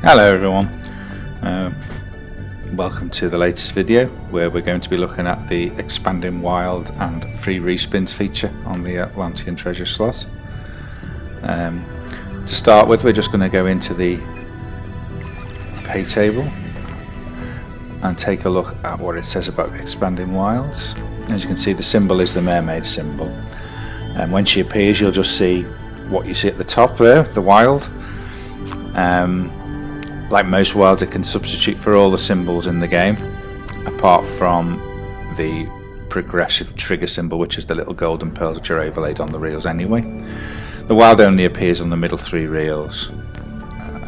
Hello everyone, welcome to the latest video where we're going to be looking at the Expanding Wild and free respins feature on the Atlantean Treasures slot. To start with, we're just going to go into the pay table and take a look at what it says about the Expanding Wilds. As you can see, the symbol is the mermaid symbol, and when she appears you'll just see what you see at the top there, the wild. Like most wilds, it can substitute for all the symbols in the game apart from the progressive trigger symbol, which is the little golden pearls which are overlaid on the reels anyway. The wild only appears on the middle 3 reels,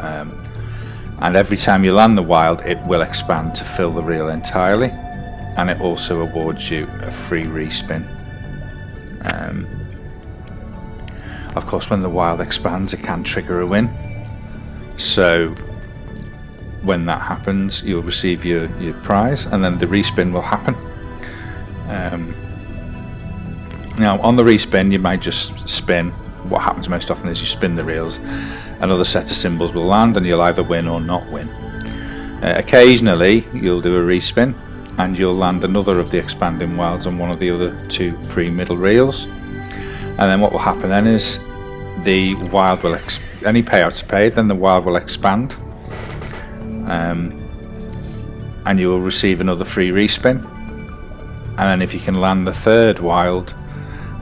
and every time you land the wild it will expand to fill the reel entirely, and it also awards you a free respin. Of course, when the wild expands it can trigger a win, so when that happens you'll receive your prize and then the respin will happen. Now on the respin you might just spin. What happens most often is you spin the reels, another set of symbols will land and you'll either win or not win. Occasionally you'll do a respin and you'll land another of the Expanding Wilds on one of the other 2 free middle reels, and then what will happen then is the wild will any payouts are paid, then the wild will expand, and you will receive another free respin, and then if you can land the 3rd wild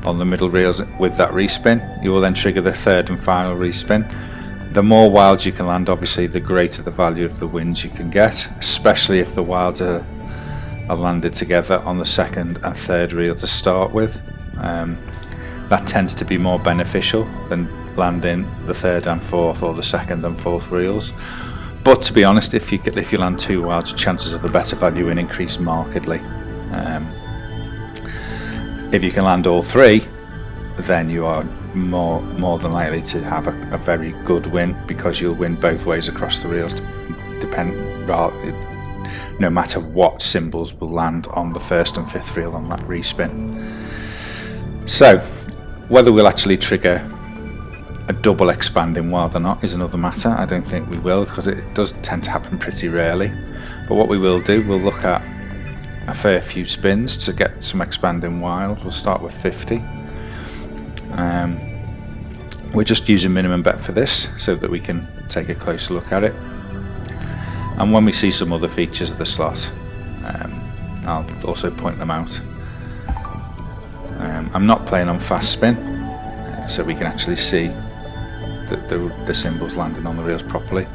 on the middle reels with that respin, you will then trigger the 3rd and final respin. The more wilds you can land, obviously the greater the value of the wins you can get, especially if the wilds are landed together on the 2nd and 3rd reel to start with. That tends to be more beneficial than landing the 3rd and 4th or the 2nd and 4th reels. But to be honest, if you land 2 wilds, your chances of a better value win increase markedly. If you can land all 3, then you are more than likely to have a very good win, because you'll win both ways across the reels, no matter what symbols will land on the 1st and 5th reel on that respin. So whether we'll actually trigger a double Expanding Wild or not is another matter. I don't think we will, because it does tend to happen pretty rarely. But what we will do, we'll look at a fair few spins to get some Expanding Wild. We'll start with 50. We're just using minimum bet for this so that we can take a closer look at it, and when we see some other features of the slot I'll also point them out. I'm not playing on fast spin, so we can actually see the symbols landing on the reels properly.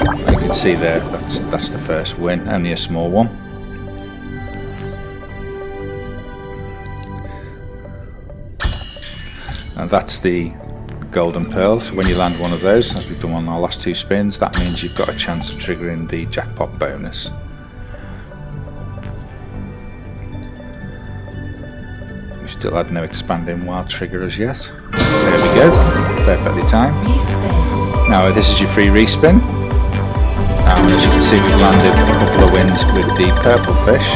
You can see there, that's the first win, only a small one. And that's the golden pearl, so when you land one of those, as we've done on our last 2 spins, that means you've got a chance of triggering the jackpot bonus. We still had no Expanding Wild trigger as yet. There we go, perfectly timed. Now this is your free respin, and as you can see we've landed a couple of wins with the purple fish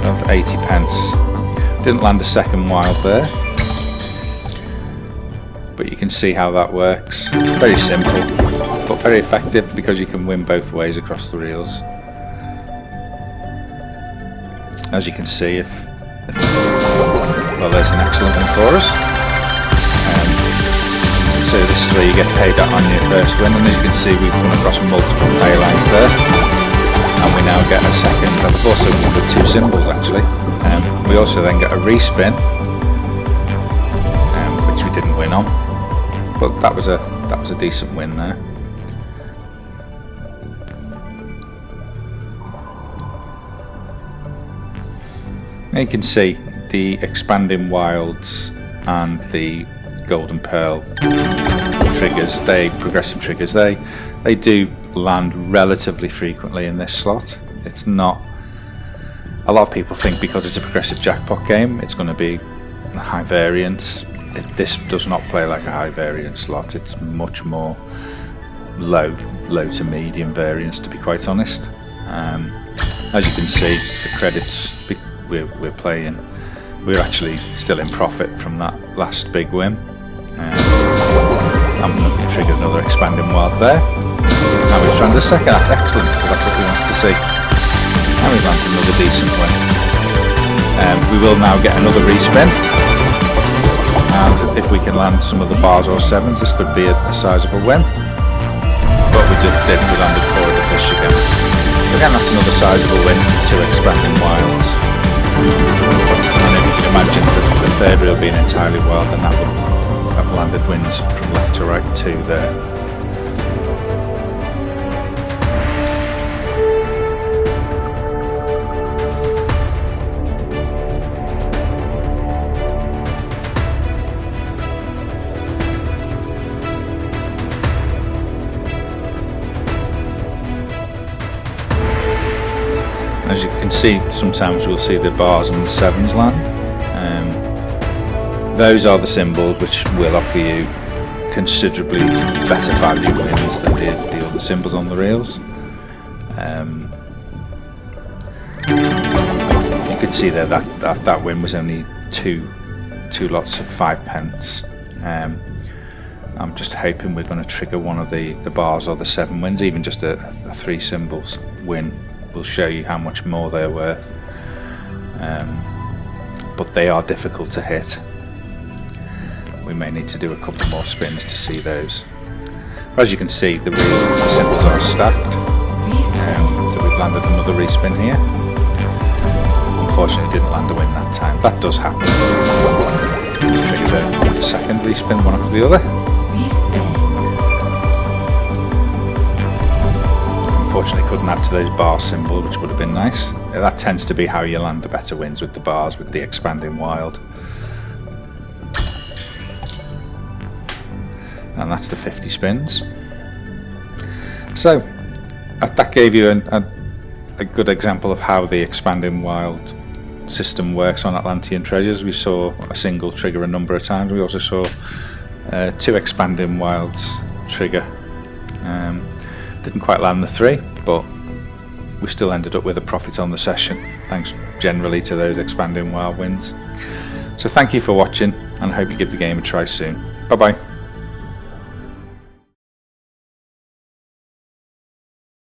of 80 pence. Didn't land a 2nd wild there, but you can see how that works. It's very simple but very effective, because you can win both ways across the reels. As you can see, well, there's an excellent one for us. So this is where you get paid out on your first win, and as you can see we've come across multiple pay lines there, and we now get a 2nd. I've also won with 2 symbols actually. We also then get a respin, which we didn't win on, but that was a decent win there. Now you can see the Expanding Wilds and the golden pearl triggers, progressive triggers, they do land relatively frequently in this slot. It's not, a lot of people think because it's a progressive jackpot game it's going to be high variance. This does not play like a high variance slot. It's much more low to medium variance, to be quite honest. As you can see, the credits we're playing, we're actually still in profit from that last big win. I'm going to trigger another Expanding Wild there. And we've landed a second, that's excellent, because that's what we wanted to see. And we've landed another decent win. We will now get another respin. And if we can land some of the bars or sevens, this could be a sizable win. But we just didn't, we landed 4 of the fish again. Again, that's another sizable win, 2 Expanding Wilds. And if you can imagine the third reel being entirely wild, then that would have landed wins from left to right too there. As you can see, sometimes we'll see the bars and the sevens land. Those are the symbols which will offer you considerably better value wins than the other symbols on the reels. You can see there that win was only two lots of 5 pence. I'm just hoping we're going to trigger one of the bars or the 7 wins, even just a 3 symbols win will show you how much more they're worth. But they are difficult to hit. We may need to do a couple more spins to see those. As you can see, the symbols are stacked. So we've landed another respin here. Unfortunately, didn't land a win that time. That does happen. Trigger the second respin, one after the other. Unfortunately, couldn't add to those bar symbol, which would have been nice. That tends to be how you land the better wins, with the bars, with the Expanding Wild. And that's the 50 spins. So that gave you a good example of how the Expanding Wild system works on Atlantean Treasures. We saw a single trigger a number of times. We also saw 2 Expanding Wilds trigger. Didn't quite land the 3, but we still ended up with a profit on the session, thanks generally to those Expanding Wild wins. So thank you for watching, and I hope you give the game a try soon. Bye bye.